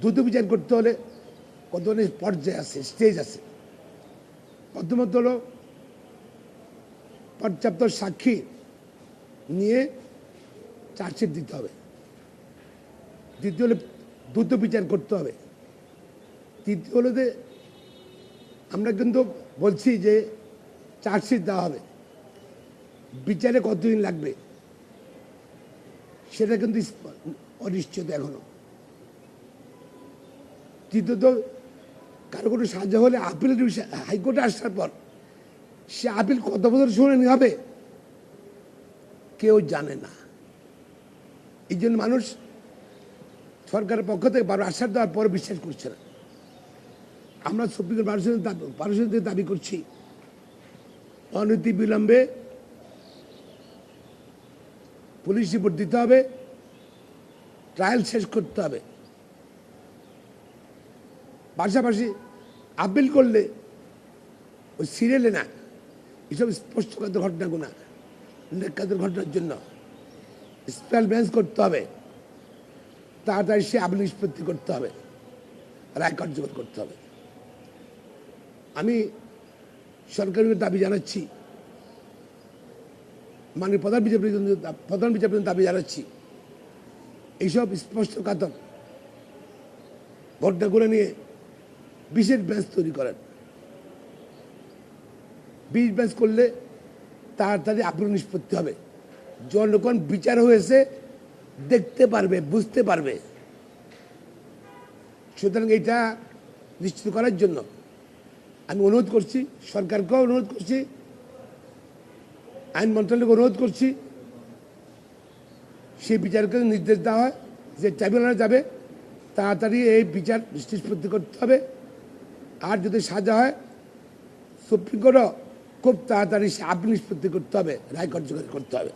দ্রুত বিচার করতে হলে কত ধরনের পর্যায়ে আছে, স্টেজ আছে। প্রথমত হলো পর্যাপ্ত সাক্ষী নিয়ে চার্জশিট দিতে হবে। দ্বিতীয় হলে দ্রুত বিচার করতে হবে। তৃতীয় হলো যে আমরা কিন্তু বলছি যে চার্জশিট দেওয়া হবে, বিচারে কতদিন লাগবে সেটা কিন্তু অনিশ্চিত এখনো। তৃতীয়ত কারো কোনো সাজা হলে আপিল হাইকোর্টে আসার পর সে আপিল কত বছর শুনানি হবে কেউ জানে না। এই জন্য মানুষ সরকারের পক্ষ থেকে বারো আশ্বাস দেওয়ার পর বিশ্বাস করছে না। আমরা সুপ্রিম কোর্ট মানুষের দাবি করছি অনতি বিলম্বে পুলিশ রিপোর্ট দিতে হবে, ট্রায়াল শেষ করতে হবে। পাশাপাশি আপিল করলে ওই সিরিয়ালে না, এসব স্পষ্টকাত ঘটনাগুলো উল্লেখকাতের ঘটনার জন্য স্পেশাল বেঞ্চ করতে হবে, তাড়াতাড়ি সে আপিল নিষ্পত্তি করতে হবে, রায় কার্যকর করতে হবে। আমি সরকারের দাবি জানাচ্ছি, মাননীয় প্রধান বিচারপতির দাবি জানাচ্ছি, এইসব স্পষ্টকাতর ঘটনাগুলো নিয়ে বিশেষ বেঞ্চ তৈরি করেন। বিশেষ বেঞ্চ করলে তাড়াতাড়ি আপিল নিষ্পত্তি হবে, জনগণ বিচার হয়েছে দেখতে পারবে, বুঝতে পারবে। সুতরাং এটা নিশ্চিত করার জন্য আমি অনুরোধ করছি, সরকারকেও অনুরোধ করছি, আইন মন্ত্রণালয়কে অনুরোধ করছি, সেই বিচারকে নির্দেশ দেওয়া হয় যে ট্রাইব্যুনালে যাবে, তাড়াতাড়ি এই বিচার নিষ্পত্তি করতে হবে। আর যদি সাজা হয় সুপ্রিম কোর্টও খুব তাড়াতাড়ি সে আপিল নিষ্পত্তি করতে হবে, রায় কার্যকর করতে হবে।